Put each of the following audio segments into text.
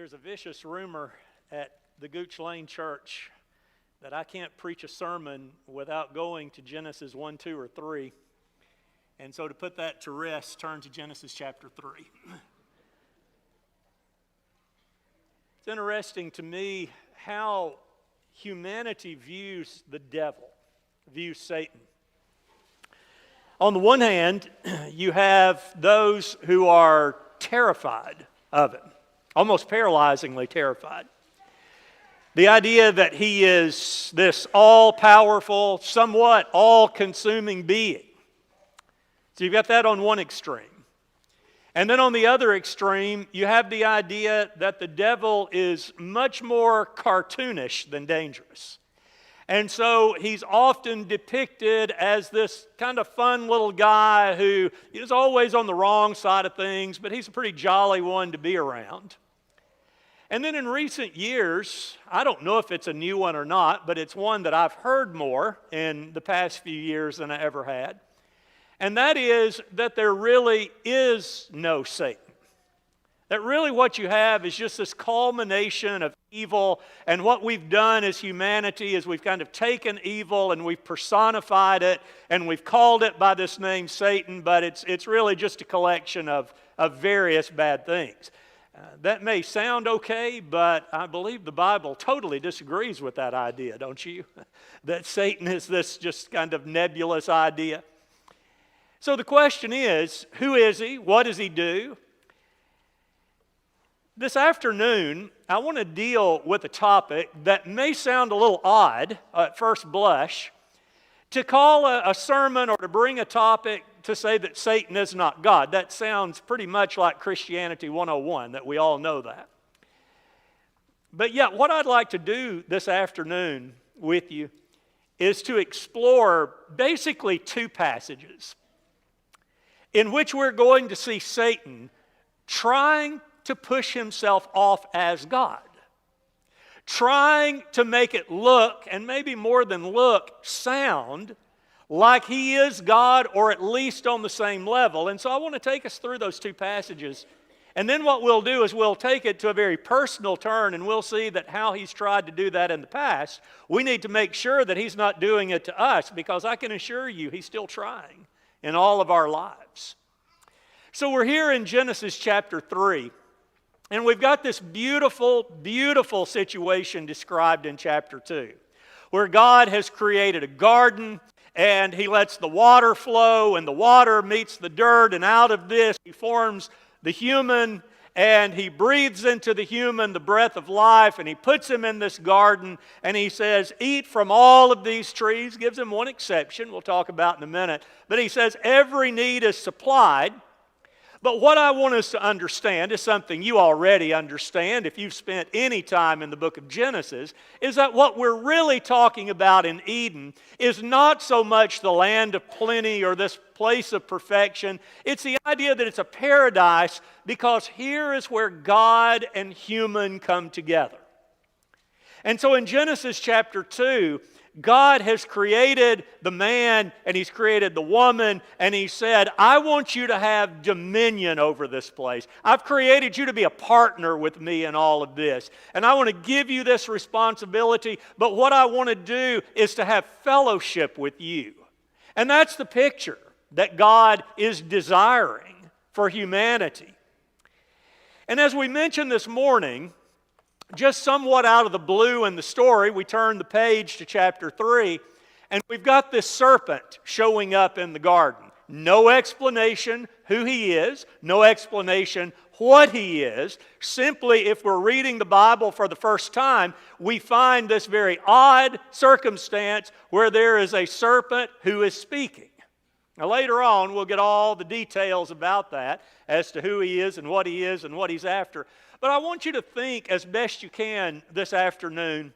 There's a vicious rumor at the Gooch Lane Church that I can't preach a sermon without going to Genesis 1, 2, or 3. And so to put that to rest, turn to Genesis chapter 3. It's interesting to me how humanity views the devil, views Satan. On the one hand, you have those who are terrified of him, almost paralyzingly terrified. The idea that he is this all-powerful, somewhat all-consuming being. So you've got that on one extreme. And then on the other extreme, you have the idea that the devil is much more cartoonish than dangerous. And so he's often depicted as this kind of fun little guy who is always on the wrong side of things, but he's a pretty jolly one to be around. And then in recent years, I don't know if it's a new one or not, but it's one that I've heard more in the past few years than I ever had. And that is that there really is no Satan. That really what you have is just this culmination of evil, and what we've done as humanity is we've kind of taken evil and we've personified it and we've called it by this name Satan, but it's really just a collection of various bad things. That may sound okay, but I believe the Bible totally disagrees with that idea, don't you? That Satan is this just kind of nebulous idea. So the question is, who is he? What does he do? This afternoon, I want to deal with a topic that may sound a little odd at first blush. To call a sermon or to bring a topic to say that Satan is not God, that sounds pretty much like Christianity 101, that we all know that. But yet, what I'd like to do this afternoon with you is to explore basically two passages in which we're going to see Satan trying to push himself off as God, trying to make it look, and maybe more than look, sound like he is God, or at least on the same level. And so I want to take us through those two passages. And then what we'll do is we'll take it to a very personal turn, and we'll see that how he's tried to do that in the past, we need to make sure that he's not doing it to us, because I can assure you he's still trying in all of our lives. So we're here in Genesis chapter 3. And we've got this beautiful, beautiful situation described in chapter 2, where God has created a garden, and he lets the water flow, and the water meets the dirt, and out of this he forms the human, and he breathes into the human the breath of life, and he puts him in this garden, and he says, eat from all of these trees. Gives him one exception we'll talk about in a minute, but he says every need is supplied. But what I want us to understand is something you already understand if you've spent any time in the book of Genesis, is that what we're really talking about in Eden is not so much the land of plenty or this place of perfection. It's the idea that it's a paradise, because here is where God and human come together. And so in Genesis chapter 2, God has created the man and he's created the woman, and he said, I want you to have dominion over this place. I've created you to be a partner with me in all of this. And I want to give you this responsibility, but what I want to do is to have fellowship with you. And that's the picture that God is desiring for humanity. And as we mentioned this morning, just somewhat out of the blue in the story, we turn the page to chapter 3, and we've got this serpent showing up in the garden. No explanation who he is, no explanation what he is. Simply, if we're reading the Bible for the first time, we find this very odd circumstance where there is a serpent who is speaking. Now later on, we'll get all the details about that as to who he is and what he's after. But I want you to think as best you can this afternoon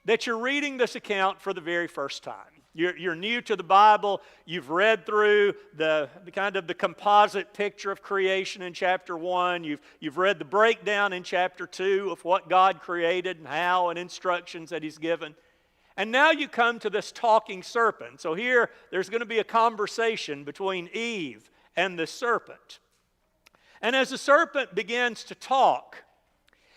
that you're reading this account for the very first time. You're new to the Bible. You've read through the kind of the composite picture of creation in chapter 1. You've read the breakdown in chapter 2 of what God created and how, and instructions that he's given. And now you come to this talking serpent. So here there's going to be a conversation between Eve and the serpent. And as the serpent begins to talk,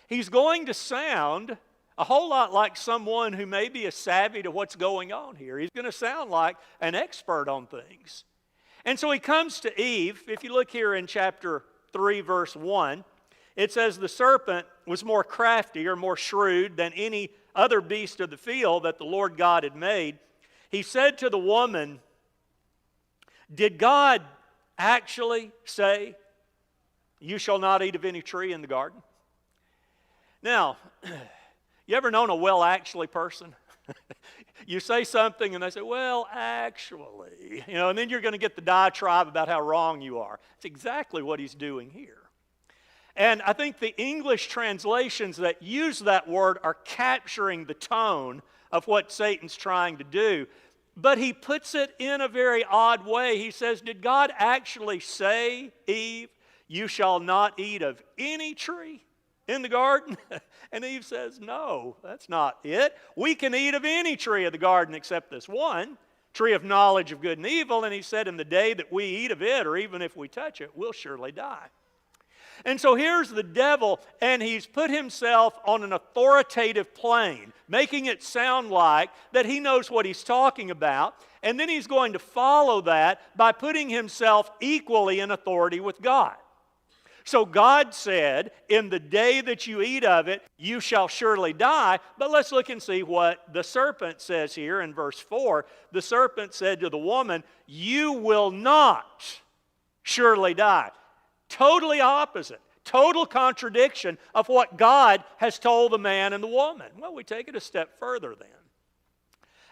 he's going to sound a whole lot like someone who maybe is savvy to what's going on here. He's going to sound like an expert on things. And so he comes to Eve. If you look here in chapter 3, verse 1, it says, the serpent was more crafty or more shrewd than any other beast of the field that the Lord God had made. He said to the woman, did God actually say, you shall not eat of any tree in the garden? Now, you ever known a well actually person? You say something and they say, well, actually, and then you're going to get the diatribe about how wrong you are. It's exactly what he's doing here. And I think the English translations that use that word are capturing the tone of what Satan's trying to do. But he puts it in a very odd way. He says, did God actually say, Eve, you shall not eat of any tree in the garden? And Eve says, no, that's not it. We can eat of any tree of the garden except this one, tree of knowledge of good and evil. And he said, in the day that we eat of it, or even if we touch it, we'll surely die. And so here's the devil, and he's put himself on an authoritative plane, making it sound like that he knows what he's talking about, and then he's going to follow that by putting himself equally in authority with God. So God said, in the day that you eat of it, you shall surely die. But let's look and see what the serpent says here in verse 4. The serpent said to the woman, you will not surely die. Totally opposite, total contradiction of what God has told the man and the woman. Well, we take it a step further then.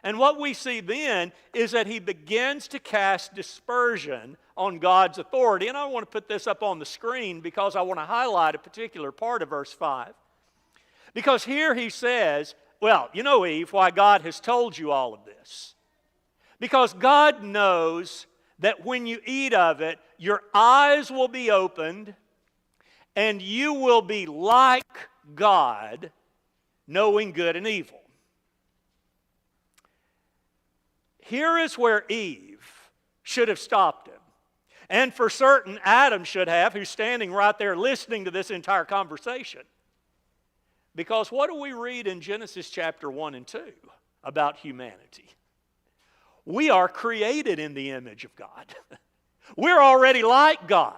And what we see then is that he begins to cast dispersion on God's authority. And I want to put this up on the screen because I want to highlight a particular part of verse 5. Because here he says, well, you know, Eve, why God has told you all of this. Because God knows that when you eat of it, your eyes will be opened and you will be like God, knowing good and evil. Here is where Eve should have stopped him. And for certain, Adam should have, who's standing right there listening to this entire conversation. Because what do we read in Genesis chapter 1 and 2 about humanity? We are created in the image of God. We're already like God.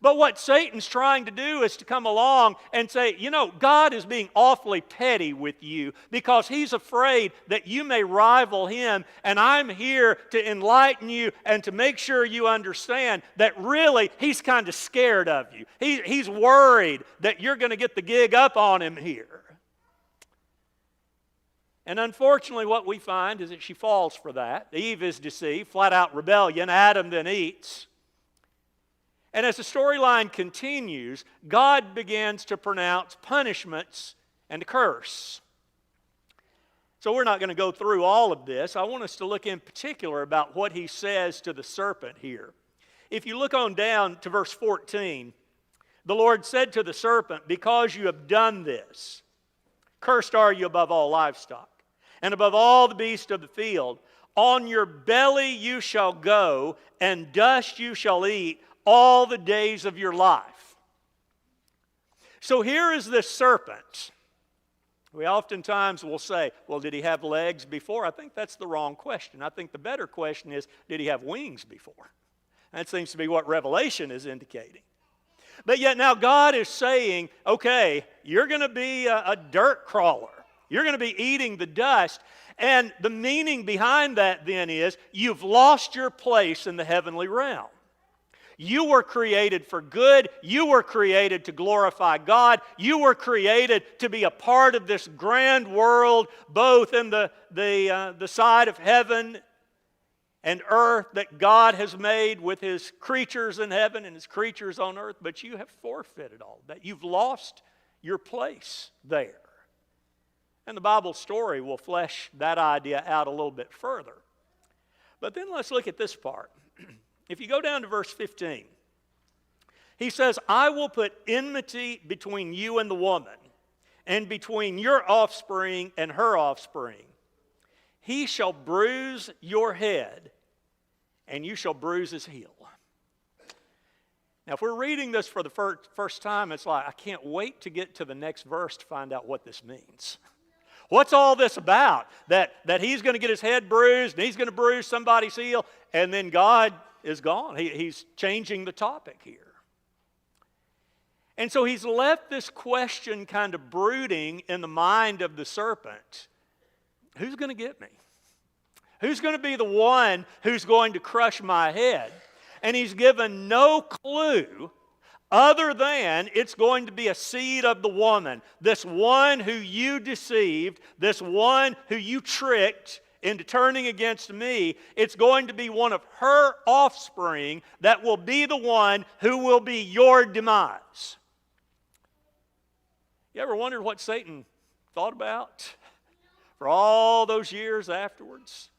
But what Satan's trying to do is to come along and say, you know, God is being awfully petty with you because he's afraid that you may rival him, and I'm here to enlighten you and to make sure you understand that really he's kind of scared of you. He's worried that you're going to get the gig up on him here. And unfortunately what we find is that she falls for that. Eve is deceived, flat out rebellion. Adam then eats. And as the storyline continues, God begins to pronounce punishments and a curse. So we're not going to go through all of this. I want us to look in particular about what he says to the serpent here. If you look on down to verse 14, the Lord said to the serpent, because you have done this, cursed are you above all livestock, and above all the beasts of the field. On your belly you shall go, and dust you shall eat all the days of your life. So here is this serpent. We oftentimes will say, well, did he have legs before? I think that's the wrong question. I think the better question is, did he have wings before? That seems to be what Revelation is indicating. But yet now God is saying, okay, you're going to be a dirt crawler. You're going to be eating the dust. And the meaning behind that then is, you've lost your place in the heavenly realm. You were created for good. You were created to glorify God. You were created to be a part of this grand world, both in the side of heaven and earth that God has made with his creatures in heaven and his creatures on earth. But you have forfeited all that. You've lost your place there. And the Bible story will flesh that idea out a little bit further. But then let's look at this part. If you go down to verse 15, he says, I will put enmity between you and the woman, and between your offspring and her offspring. He shall bruise your head, and you shall bruise his heel. Now, if we're reading this for the first time, it's like, I can't wait to get to the next verse to find out what this means. What's all this about? That he's going to get his head bruised, and he's going to bruise somebody's heel, and then God is gone. He's changing the topic here. And so he's left this question kind of brooding in the mind of the serpent. Who's going to get me? Who's going to be the one who's going to crush my head? And he's given no clue other than it's going to be a seed of the woman. This one who you deceived, this one who you tricked into turning against me, it's going to be one of her offspring that will be the one who will be your demise. You ever wondered what Satan thought about for all those years afterwards?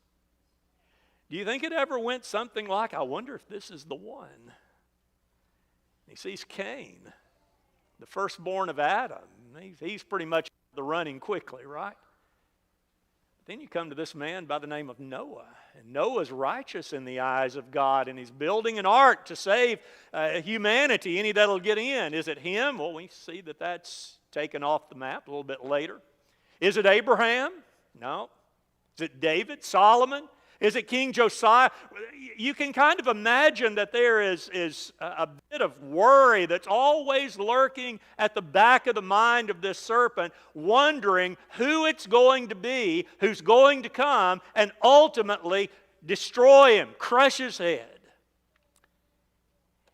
Do you think it ever went something like, I wonder if this is the one? He sees Cain, the firstborn of Adam. He's pretty much the running quickly, right? Then you come to this man by the name of Noah. And Noah's righteous in the eyes of God, and he's building an ark to save humanity, any that'll get in. Is it him? Well, we see that that's taken off the map a little bit later. Is it Abraham? No. Is it David? Solomon? Is it King Josiah? You can kind of imagine that there is a bit of worry that's always lurking at the back of the mind of this serpent, wondering who it's going to be, who's going to come and ultimately destroy him, crush his head.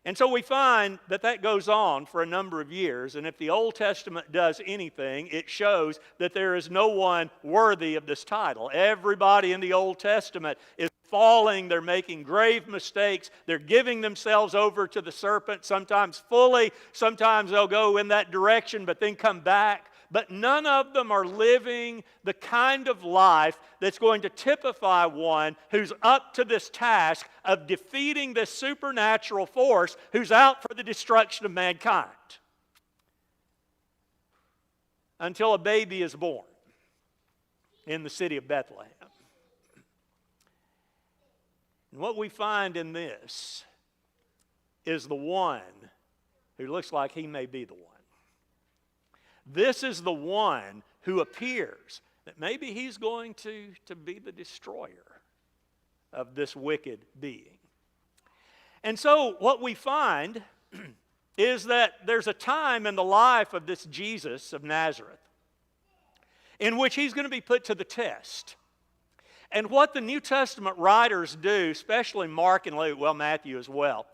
And so we find that goes on for a number of years, and if the Old Testament does anything, it shows that there is no one worthy of this title. Everybody in the Old Testament is falling, they're making grave mistakes, they're giving themselves over to the serpent, sometimes fully, sometimes they'll go in that direction but then come back. But none of them are living the kind of life that's going to typify one who's up to this task of defeating this supernatural force who's out for the destruction of mankind. Until a baby is born in the city of Bethlehem. And what we find in this is the one who looks like he may be the one. This is the one who appears that maybe he's going to be the destroyer of this wicked being. And so what we find is that there's a time in the life of this Jesus of Nazareth in which he's going to be put to the test. And what the New Testament writers do, especially Mark and Luke, well, Matthew as well,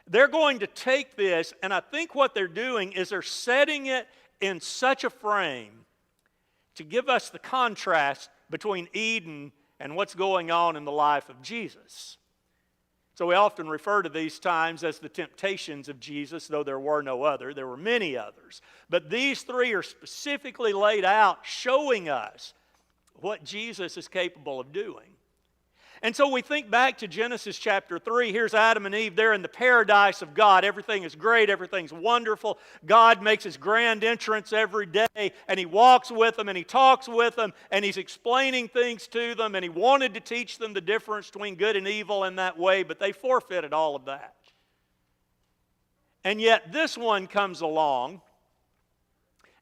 they're going to take this, and I think what they're doing is they're setting it in such a frame to give us the contrast between Eden and what's going on in the life of Jesus. So we often refer to these times as the temptations of Jesus, though there were no other. There were many others. But these three are specifically laid out showing us what Jesus is capable of doing. And so we think back to Genesis chapter 3. Here's Adam and Eve. They're in the paradise of God. Everything is great. Everything's wonderful. God makes his grand entrance every day, and he walks with them, and he talks with them, and he's explaining things to them, and he wanted to teach them the difference between good and evil in that way, but they forfeited all of that. And yet this one comes along,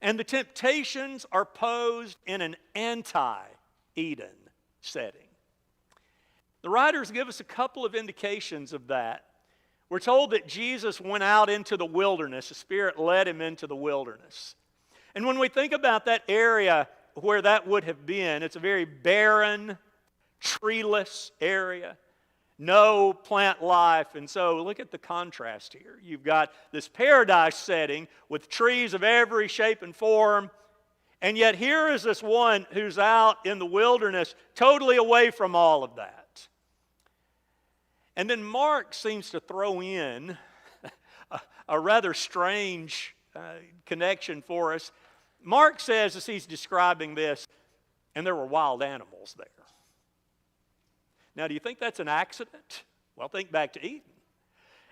and the temptations are posed in an anti-Eden setting. The writers give us a couple of indications of that. We're told that Jesus went out into the wilderness. The Spirit led him into the wilderness. And when we think about that area where that would have been, it's a very barren, treeless area. No plant life. And so look at the contrast here. You've got this paradise setting with trees of every shape and form. And yet here is this one who's out in the wilderness, totally away from all of that. And then Mark seems to throw in a rather strange connection for us. Mark says, as he's describing this, and there were wild animals there. Now, do you think that's an accident? Well, think back to Eden.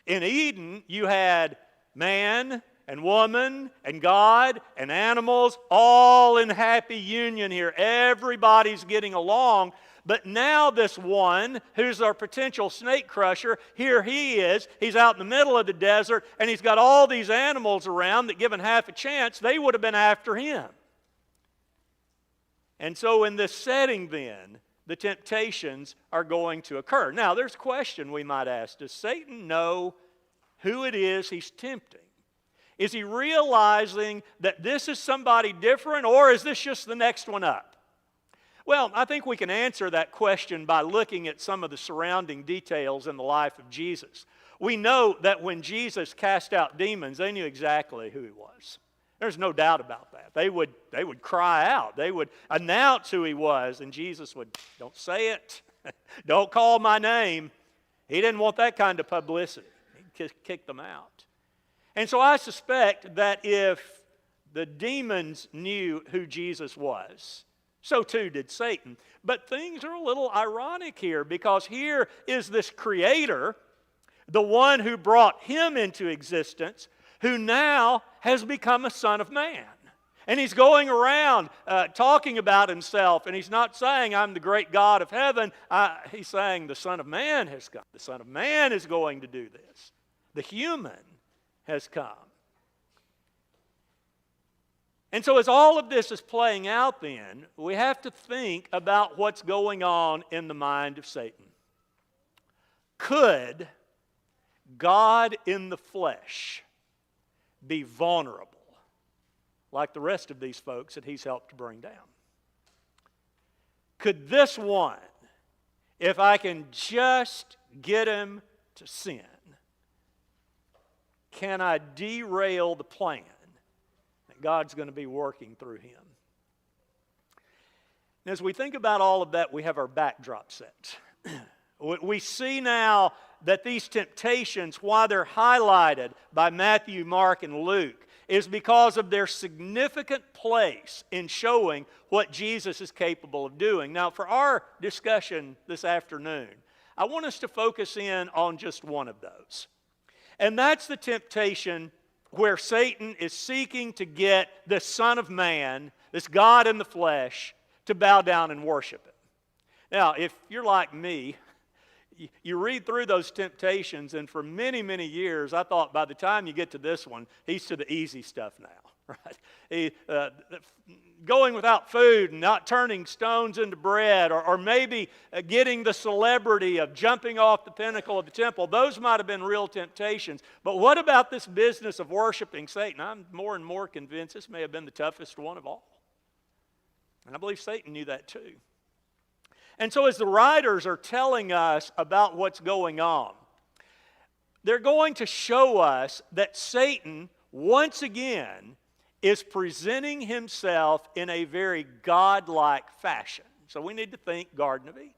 In Eden, you had man and woman and God and animals all in happy union here. Everybody's getting along. But now this one, who's our potential snake crusher, here he is. He's out in the middle of the desert, and he's got all these animals around that, given half a chance, they would have been after him. And so in this setting then, the temptations are going to occur. Now, there's a question we might ask. Does Satan know who it is he's tempting? Is he realizing that this is somebody different, or is this just the next one up? Well, I think we can answer that question by looking at some of the surrounding details in the life of Jesus. We know that when Jesus cast out demons, they knew exactly who he was. There's no doubt about that. They would cry out. They would announce who he was, and Jesus would, don't say it. Don't call my name. He didn't want that kind of publicity. He'd kick them out. And so I suspect that if the demons knew who Jesus was, so too did Satan. But things are a little ironic here, because here is this creator, the one who brought him into existence, who now has become a son of man. And he's going around talking about himself, and he's not saying, I'm the great God of heaven. He's saying, the Son of Man has come. The Son of Man is going to do this. The human has come. And so as all of this is playing out then, we have to think about what's going on in the mind of Satan. Could God in the flesh be vulnerable like the rest of these folks that he's helped to bring down? Could this one, if I can just get him to sin, can I derail the plan that God's going to be working through him? And as we think about all of that, we have our backdrop set. We see now that these temptations, why they're highlighted by Matthew, Mark, and Luke, is because of their significant place in showing what Jesus is capable of doing. Now, for our discussion this afternoon, I want us to focus in on just one of those. And that's the temptation where Satan is seeking to get the Son of Man, this God in the flesh, to bow down and worship him. Now, if you're like me, you read through those temptations, and for many, many years, I thought by the time you get to this one, he's to the easy stuff now, right? Going without food and not turning stones into bread, or maybe getting the celebrity of jumping off the pinnacle of the temple. Those might have been real temptations. But what about this business of worshiping Satan? I'm more and more convinced this may have been the toughest one of all. And I believe Satan knew that too. And so as the writers are telling us about what's going on, they're going to show us that Satan, once again, is presenting himself in a very godlike fashion. So we need to think Garden of Eden.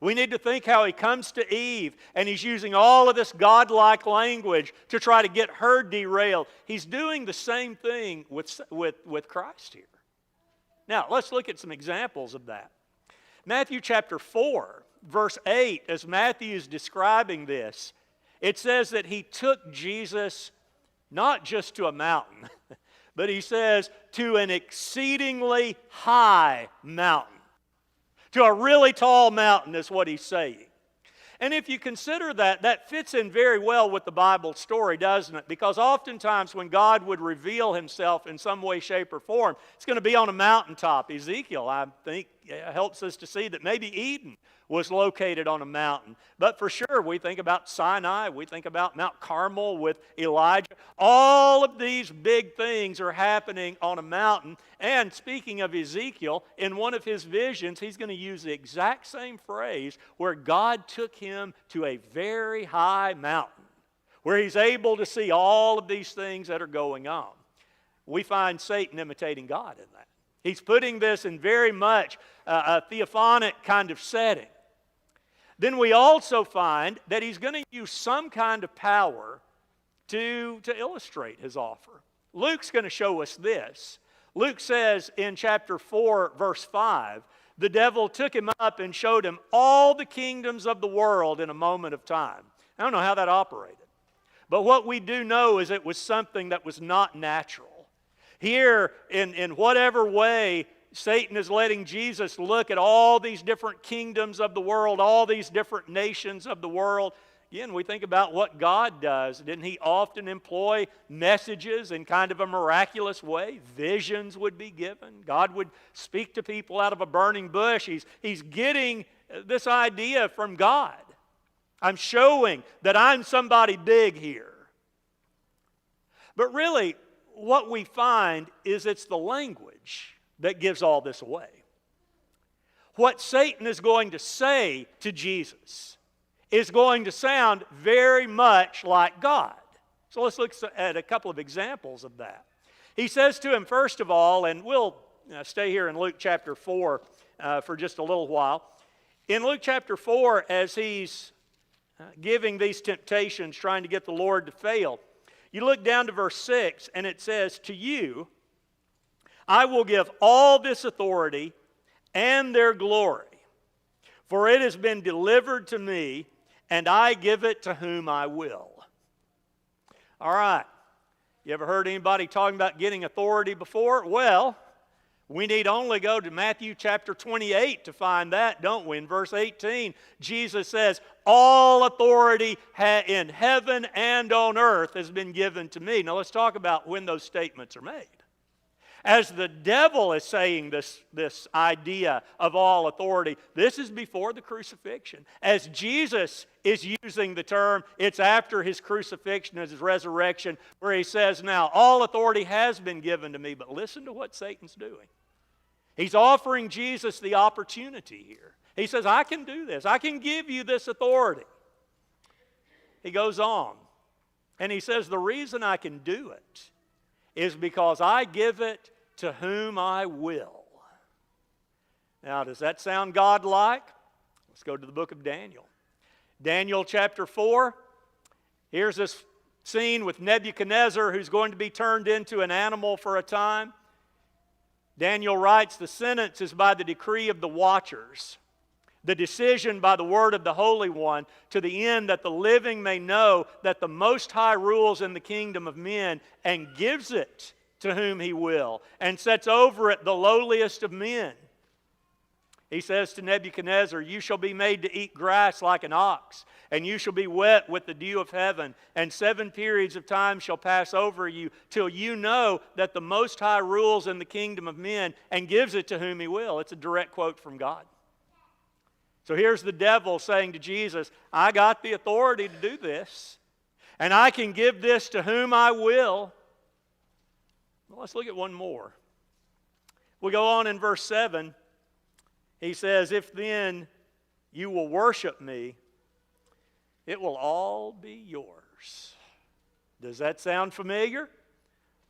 We need to think how he comes to Eve, and he's using all of this godlike language to try to get her derailed. He's doing the same thing with Christ here. Now, let's look at some examples of that. Matthew chapter 4, verse 8, as Matthew is describing this, it says that he took Jesus not just to a mountain, but he says to an exceedingly high mountain. To a really tall mountain is what he's saying. And if you consider that, that fits in very well with the Bible story, doesn't it? Because oftentimes when God would reveal himself in some way, shape, or form, it's going to be on a mountaintop. Ezekiel, I think, helps us to see that maybe Eden was located on a mountain. But for sure, we think about Sinai, we think about Mount Carmel with Elijah. All of these big things are happening on a mountain. And speaking of Ezekiel, in one of his visions, he's going to use the exact same phrase where God took him to a very high mountain, where he's able to see all of these things that are going on. We find Satan imitating God in that. He's putting this in very much a theophanic kind of setting. Then we also find that he's going to use some kind of power to illustrate his offer. Luke's going to show us this. Luke says in chapter 4, verse 5, the devil took him up and showed him all the kingdoms of the world in a moment of time. I don't know how that operated. But what we do know is it was something that was not natural. Here, in whatever way Satan is letting Jesus look at all these different kingdoms of the world, all these different nations of the world. Again, we think about what God does. Didn't He often employ messages in kind of a miraculous way? Visions would be given. God would speak to people out of a burning bush. He's getting this idea from God. I'm showing that I'm somebody big here. But really, what we find is it's the language that gives all this away. What Satan is going to say to Jesus is going to sound very much like God. So let's look at a couple of examples of that. He says to him, first of all, and we'll stay here in Luke chapter 4 for just a little while. In Luke chapter 4, as he's giving these temptations, trying to get the Lord to fail, you look down to verse 6, and it says, "To you I will give all this authority and their glory, for it has been delivered to me, and I give it to whom I will." All right. You ever heard anybody talking about getting authority before? Well, we need only go to Matthew chapter 28 to find that, don't we? In verse 18, Jesus says, "All authority in heaven and on earth has been given to me." Now let's talk about when those statements are made. As the devil is saying this idea of all authority, this is before the crucifixion. As Jesus is using the term, it's after His crucifixion and His resurrection, where He says, now, all authority has been given to me. But listen to what Satan's doing. He's offering Jesus the opportunity here. He says, I can do this. I can give you this authority. He goes on, and he says, the reason I can do it is because I give it to whom I will. Now, does that sound God-like? Let's go to the book of Daniel. Daniel chapter 4. Here's this scene with Nebuchadnezzar, who's going to be turned into an animal for a time. Daniel writes, the sentence is by the decree of the watchers, the decision by the word of the Holy One, to the end that the living may know that the Most High rules in the kingdom of men and gives it to whom He will, and sets over it the lowliest of men. He says to Nebuchadnezzar, you shall be made to eat grass like an ox, and you shall be wet with the dew of heaven, and 7 periods of time shall pass over you, till you know that the Most High rules in the kingdom of men and gives it to whom He will. It's a direct quote from God. So here's the devil saying to Jesus, I got the authority to do this, and I can give this to whom I will. Well, let's look at one more. We go on in verse 7. He says, if then you will worship me, it will all be yours. Does that sound familiar?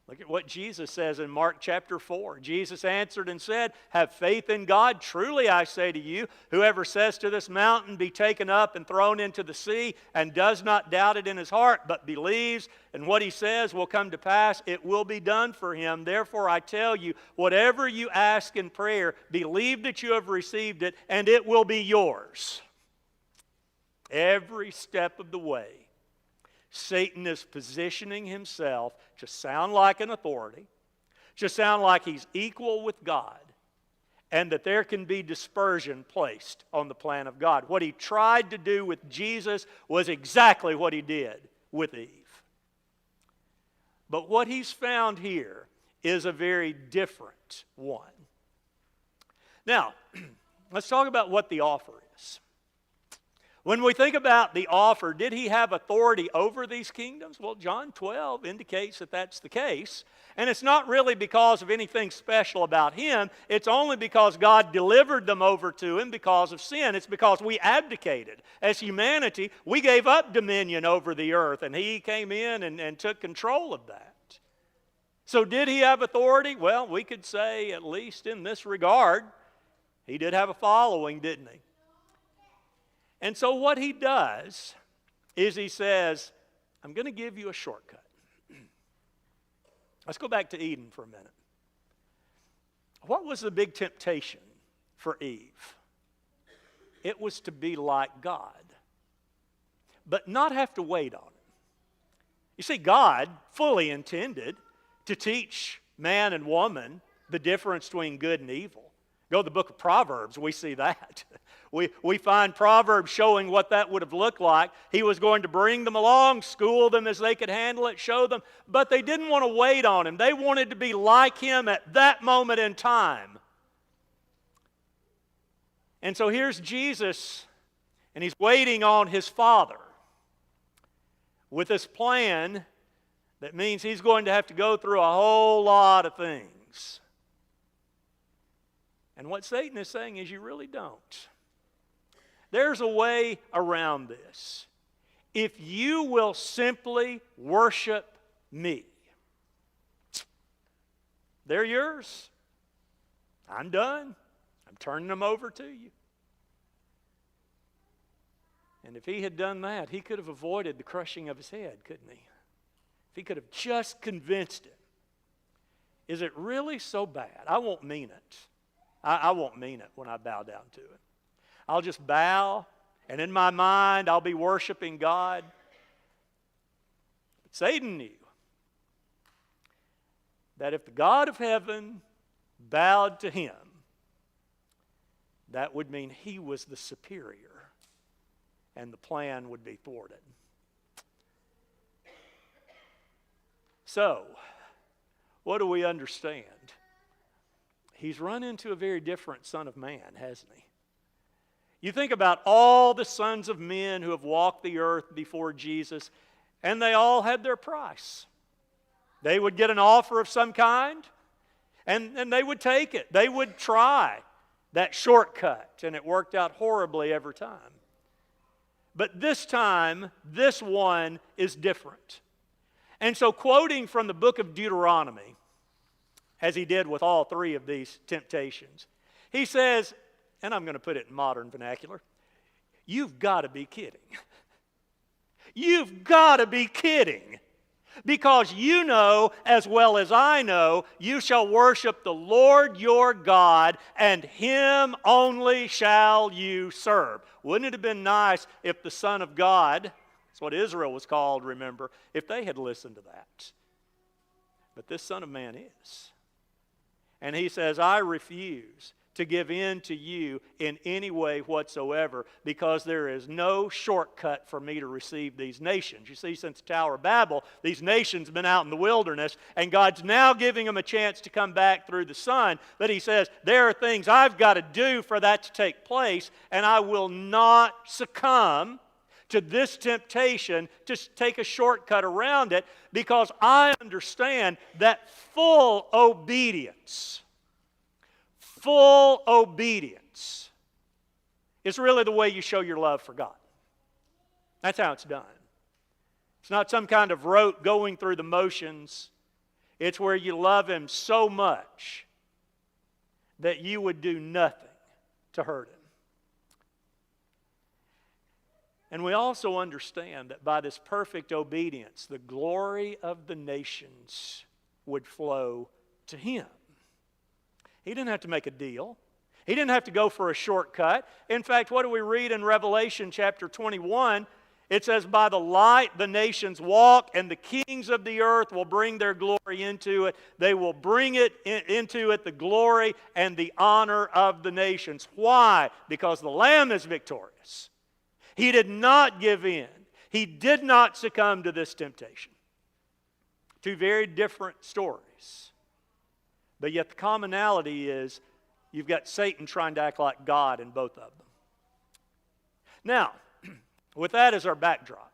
Look at what Jesus says in Mark chapter 4. Jesus answered and said, have faith in God. Truly I say to you, whoever says to this mountain, be taken up and thrown into the sea, and does not doubt it in his heart, but believes, and what he says will come to pass, it will be done for him. Therefore I tell you, whatever you ask in prayer, believe that you have received it, and it will be yours. Every step of the way, Satan is positioning himself to sound like an authority, to sound like he's equal with God, and that there can be dispersion placed on the plan of God. What he tried to do with Jesus was exactly what he did with Eve. But what he's found here is a very different one. Now, let's talk about what the offer is. When we think about the offer, did he have authority over these kingdoms? Well, John 12 indicates that that's the case. And it's not really because of anything special about him. It's only because God delivered them over to him because of sin. It's because we abdicated. As humanity, we gave up dominion over the earth, and he came in and took control of that. So did he have authority? Well, we could say, at least in this regard, he did have a following, didn't he? And so what he does is he says, I'm going to give you a shortcut. Let's go back to Eden for a minute. What was the big temptation for Eve? It was to be like God, but not have to wait on it. You see, God fully intended to teach man and woman the difference between good and evil. Go to the book of Proverbs, we see that. We find Proverbs showing what that would have looked like. He was going to bring them along, school them as they could handle it, show them, but they didn't want to wait on him. They wanted to be like him at that moment in time. And so here's Jesus, and he's waiting on his Father with this plan that means he's going to have to go through a whole lot of things. And what Satan is saying is you really don't. There's a way around this. If you will simply worship me, they're yours. I'm done. I'm turning them over to you. And if he had done that, he could have avoided the crushing of his head, couldn't he? If he could have just convinced him. Is it really so bad? I won't mean it. I won't mean it when I bow down to it. I'll just bow, and in my mind, I'll be worshiping God. But Satan knew that if the God of heaven bowed to him, that would mean he was the superior, and the plan would be thwarted. So, what do we understand? He's run into a very different Son of Man, hasn't he? You think about all the sons of men who have walked the earth before Jesus, and they all had their price. They would get an offer of some kind, and they would take it. They would try that shortcut, and it worked out horribly every time. But this time, this one is different. And so, quoting from the book of Deuteronomy, as he did with all three of these temptations, he says, and I'm going to put it in modern vernacular, you've got to be kidding. You've got to be kidding. Because you know, as well as I know, you shall worship the Lord your God, and him only shall you serve. Wouldn't it have been nice if the Son of God, that's what Israel was called, remember, if they had listened to that? But this Son of Man is. And he says, I refuse to give in to you in any way whatsoever, because there is no shortcut for me to receive these nations. You see, since the Tower of Babel, these nations have been out in the wilderness, and God's now giving them a chance to come back through the Son. But he says, there are things I've got to do for that to take place, and I will not succumb to this temptation to take a shortcut around it, because I understand that full obedience is really the way you show your love for God. That's how it's done. It's not some kind of rote going through the motions. It's where you love him so much that you would do nothing to hurt him. And we also understand that by this perfect obedience, the glory of the nations would flow to him. He didn't have to make a deal. He didn't have to go for a shortcut. In fact, what do we read in Revelation chapter 21? It says, by the light the nations walk, and the kings of the earth will bring their glory into it. They will bring into it the glory and the honor of the nations. Why? Because the Lamb is victorious. He did not give in. He did not succumb to this temptation. Two very different stories. But yet the commonality is you've got Satan trying to act like God in both of them. Now, with that as our backdrop,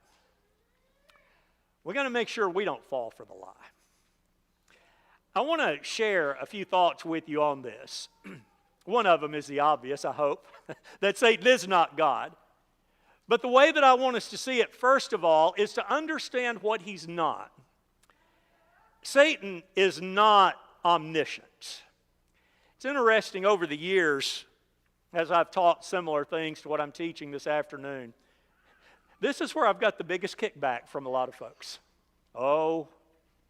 we're going to make sure we don't fall for the lie. I want to share a few thoughts with you on this. One of them is the obvious, I hope, that Satan is not God. But the way that I want us to see it, first of all, is to understand what he's not. Satan is not omniscient. It's interesting over the years, as I've taught similar things to what I'm teaching this afternoon, this is where I've got the biggest kickback from a lot of folks. Oh,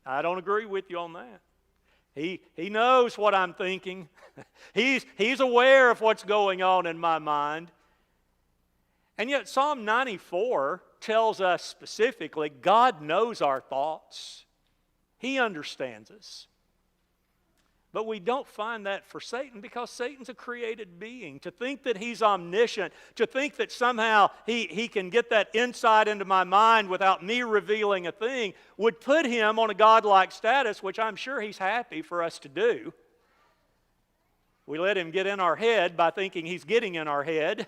I don't agree with you on that. He knows what I'm thinking. He's aware of what's going on in my mind. And yet Psalm 94 tells us specifically God knows our thoughts. He understands us. But we don't find that for Satan because Satan's a created being. To think that he's omniscient, to think that somehow he can get that insight into my mind without me revealing a thing, would put him on a godlike status, which I'm sure he's happy for us to do. We let him get in our head by thinking he's getting in our head,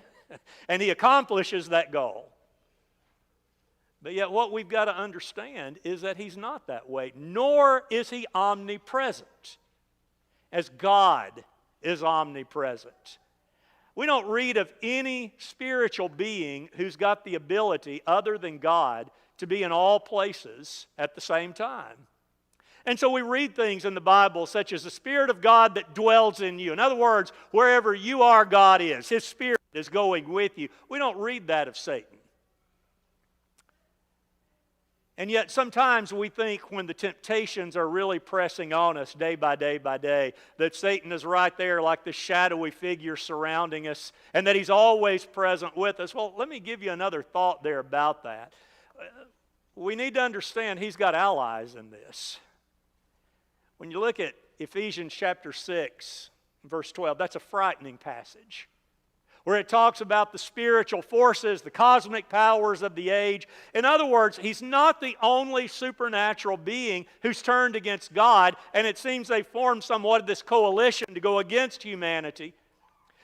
and he accomplishes that goal. But yet what we've got to understand is that he's not that way, nor is he omnipresent, as God is omnipresent. We don't read of any spiritual being who's got the ability, other than God, to be in all places at the same time. And so we read things in the Bible such as the Spirit of God that dwells in you. In other words, wherever you are, God is. His Spirit is going with you. We don't read that of Satan. And yet sometimes we think when the temptations are really pressing on us day by day, that Satan is right there like the shadowy figure surrounding us and that he's always present with us. Well, let me give you another thought there about that. We need to understand he's got allies in this. When you look at Ephesians chapter 6, verse 12, that's a frightening passage, where it talks about the spiritual forces, the cosmic powers of the age. In other words, he's not the only supernatural being who's turned against God, and it seems they formed somewhat of this coalition to go against humanity.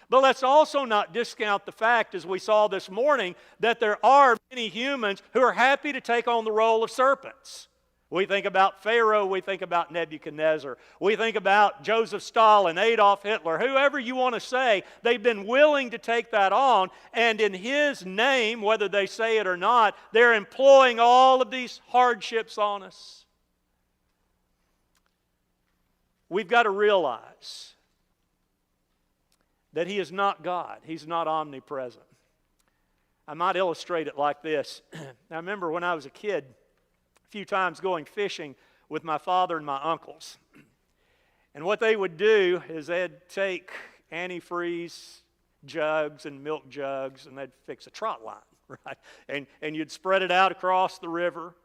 But let's also not discount the fact, as we saw this morning, that there are many humans who are happy to take on the role of serpents. We think about Pharaoh, we think about Nebuchadnezzar, we think about Joseph Stalin, Adolf Hitler, whoever you want to say, they've been willing to take that on, and in his name, whether they say it or not, they're employing all of these hardships on us. We've got to realize that he is not God. He's not omnipresent. I might illustrate it like this. I remember when I was a kid, few times going fishing with my father and my uncles. And what they would do is they'd take antifreeze jugs and milk jugs and they'd fix a trot line, right? And you'd spread it out across the river.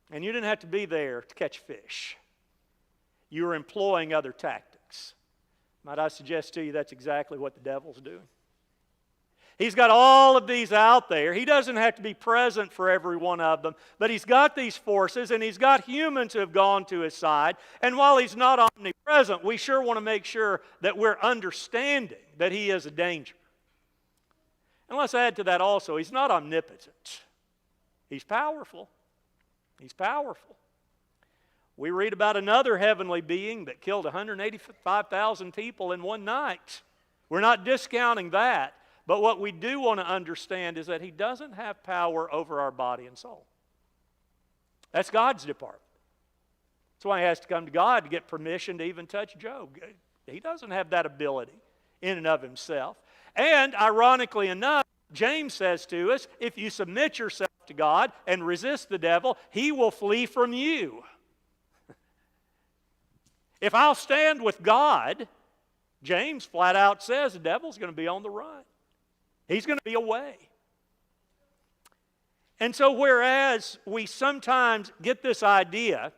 And you didn't have to be there to catch fish. You were employing other tactics. Might I suggest to you that's exactly what the devil's doing? He's got all of these out there. He doesn't have to be present for every one of them, but he's got these forces, and he's got humans who have gone to his side. And while he's not omnipresent, we sure want to make sure that we're understanding that he is a danger. And let's add to that also, he's not omnipotent. He's powerful. He's powerful. We read about another heavenly being that killed 185,000 people in one night. We're not discounting that. But what we do want to understand is that he doesn't have power over our body and soul. That's God's department. That's why he has to come to God to get permission to even touch Job. He doesn't have that ability in and of himself. And ironically enough, James says to us, if you submit yourself to God and resist the devil, he will flee from you. If I'll stand with God, James flat out says the devil's going to be on the run. He's going to be away. And so whereas we sometimes get this idea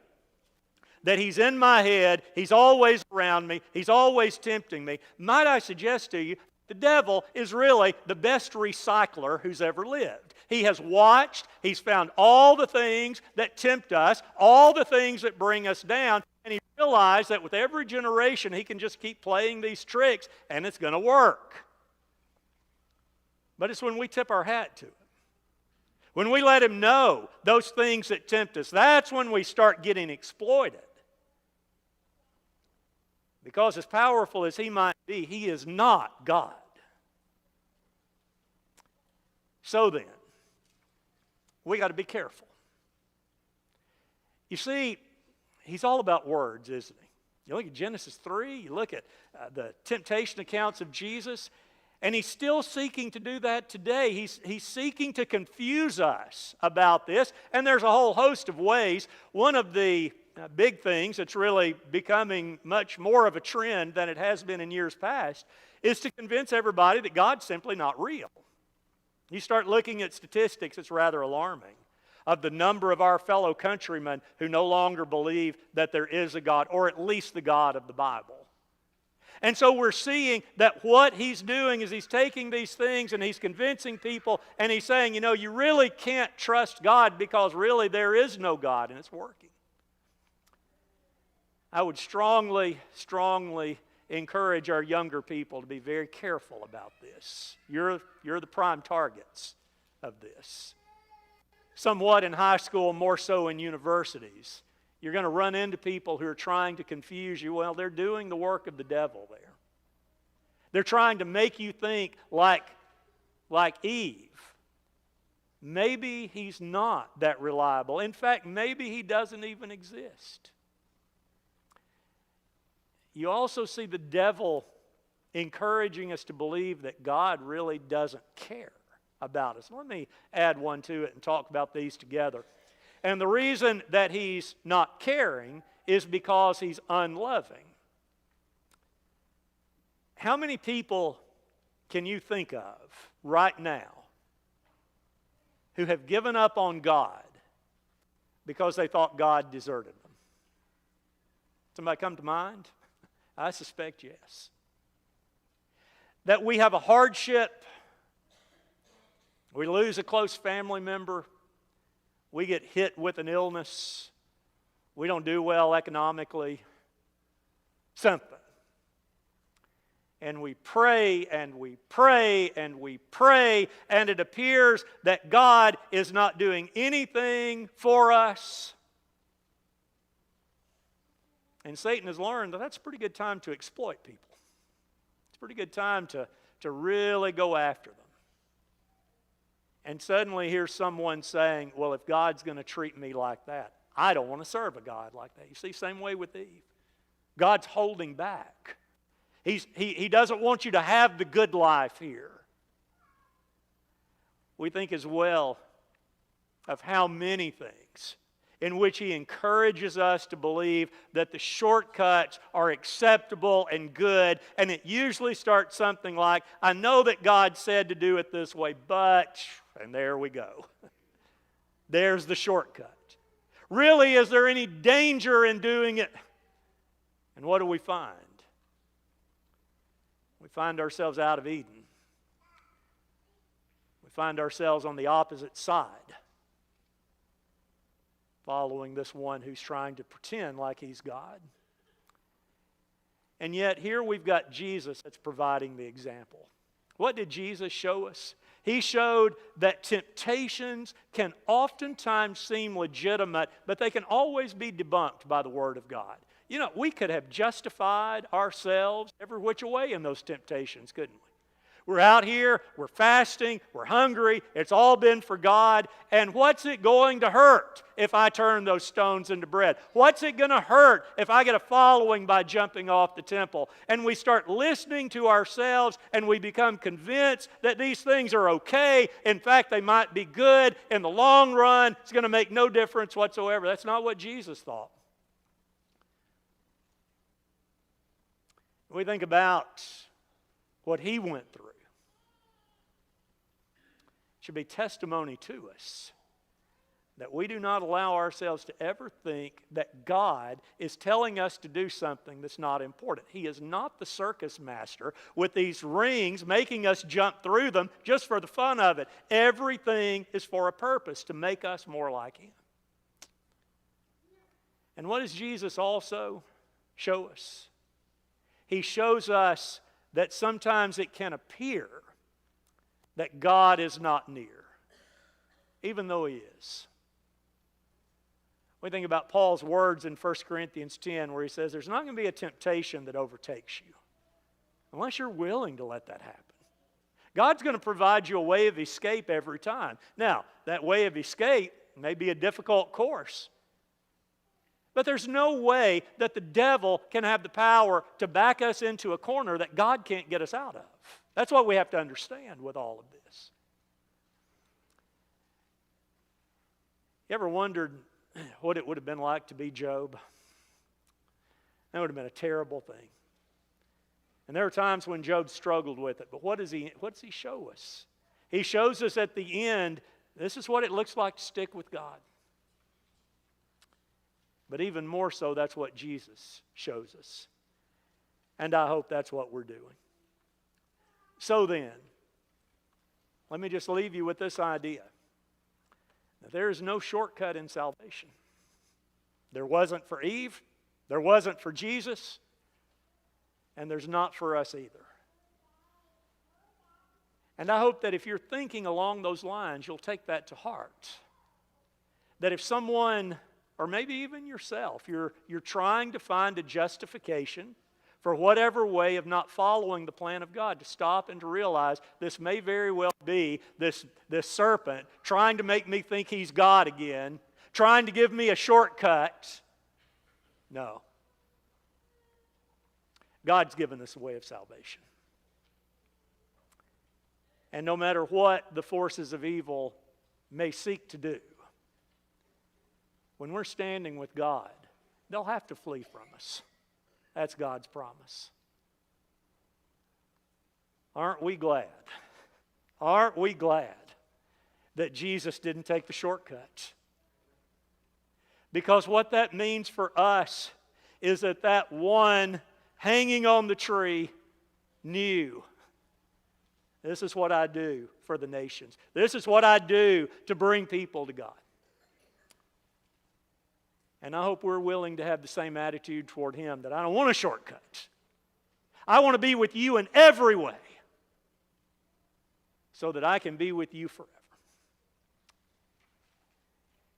that he's in my head, he's always around me, he's always tempting me, might I suggest to you, the devil is really the best recycler who's ever lived. He has watched, he's found all the things that tempt us, all the things that bring us down, and he realized that with every generation he can just keep playing these tricks and it's going to work. But it's when we tip our hat to him, when we let him know those things that tempt us, that's when we start getting exploited. Because as powerful as he might be, he is not God. So then, we got to be careful. You see, he's all about words, isn't he? You look at Genesis 3, you look at the temptation accounts of Jesus, and he's still seeking to do that today. He's seeking to confuse us about this, and there's a whole host of ways. One of the big things that's really becoming much more of a trend than it has been in years past is to convince everybody that God's simply not real. You start looking at statistics, it's rather alarming. of the number of our fellow countrymen who no longer believe that there is a God, or at least the God of the Bible. And so we're seeing that what he's doing is he's taking these things and he's convincing people, and he's saying, you know, you really can't trust God because really there is no God, and it's working. I would strongly encourage our younger people to be very careful about this. You're the prime targets of this. Somewhat in high school, more so in universities. You're going to run into people who are trying to confuse you. Well, they're doing the work of the devil there. They're trying to make you think like Eve. Maybe he's not that reliable. In fact, maybe he doesn't even exist. You also see the devil encouraging us to believe that God really doesn't care about us. Let me add one to it and talk about these together. And the reason that he's not caring is because he's unloving. How many people can you think of right now who have given up on God because they thought God deserted them? Somebody come to mind? I suspect yes. That we have a hardship, we lose a close family member, we get hit with an illness, we don't do well economically, something. And we pray and we pray and we pray, and it appears that God is not doing anything for us. And Satan has learned that that's a pretty good time to exploit people. It's a pretty good time to really go after them. And suddenly here's someone saying, well, if God's going to treat me like that, I don't want to serve a God like that. You see, same way with Eve. God's holding back. He doesn't want you to have the good life here. We think as well of how many things in which he encourages us to believe that the shortcuts are acceptable and good, and it usually starts something like, I know that God said to do it this way, but, and there we go. There's the shortcut. Really, is there any danger in doing it? And what do we find? We find ourselves out of Eden. We find ourselves on the opposite side, following this one who's trying to pretend like he's God. And yet here we've got Jesus that's providing the example. What did Jesus show us? He showed that temptations can oftentimes seem legitimate, but they can always be debunked by the Word of God. You know, we could have justified ourselves every which way in those temptations, couldn't we? We're out here, we're fasting, we're hungry, it's all been for God, and what's it going to hurt if I turn those stones into bread? What's it going to hurt if I get a following by jumping off the temple? And we start listening to ourselves, and we become convinced that these things are okay. In fact, they might be good. In the long run, it's going to make no difference whatsoever. That's not what Jesus thought. We think about what he went through. It should be testimony to us that we do not allow ourselves to ever think that God is telling us to do something that's not important. He is not the circus master with these rings making us jump through them just for the fun of it. Everything is for a purpose, to make us more like him. And what does Jesus also show us? He shows us that sometimes it can appear that God is not near, even though he is. We think about Paul's words in 1 Corinthians 10 where he says there's not going to be a temptation that overtakes you unless you're willing to let that happen. God's going to provide you a way of escape every time. Now, that way of escape may be a difficult course, but there's no way that the devil can have the power to back us into a corner that God can't get us out of. That's what we have to understand with all of this. You ever wondered what it would have been like to be Job? That would have been a terrible thing. And there are times when Job struggled with it, but what does he show us? He shows us at the end This is what it looks like to stick with God. But even more so, that's what Jesus shows us. And I hope that's what we're doing. So then, let me just leave you with this idea. Now, there is no shortcut in salvation. There wasn't for Eve, there wasn't for Jesus, and there's not for us either. And I hope that if you're thinking along those lines, you'll take that to heart. That if someone, or maybe even yourself, you're trying to find a justification for whatever way of not following the plan of God, to stop and to realize this may very well be this serpent trying to make me think he's God again, trying to give me a shortcut. No. God's given us a way of salvation. And no matter what the forces of evil may seek to do, when we're standing with God, they'll have to flee from us. That's God's promise. Aren't we glad? Aren't we glad that Jesus didn't take the shortcut? Because what that means for us is that one hanging on the tree knew, this is what I do for the nations. This is what I do to bring people to God. And I hope we're willing to have the same attitude toward Him, that I don't want a shortcut. I want to be with you in every way so that I can be with you forever.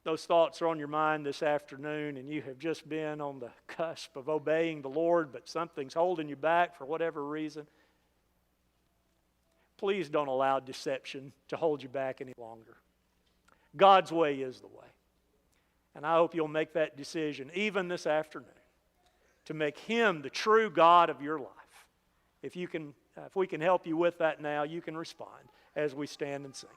Those thoughts are on your mind this afternoon, and you have just been on the cusp of obeying the Lord, but something's holding you back for whatever reason. Please don't allow deception to hold you back any longer. God's way is the way. And I hope you'll make that decision, even this afternoon, to make Him the true God of your life. If we can help you with that now, you can respond as we stand and sing.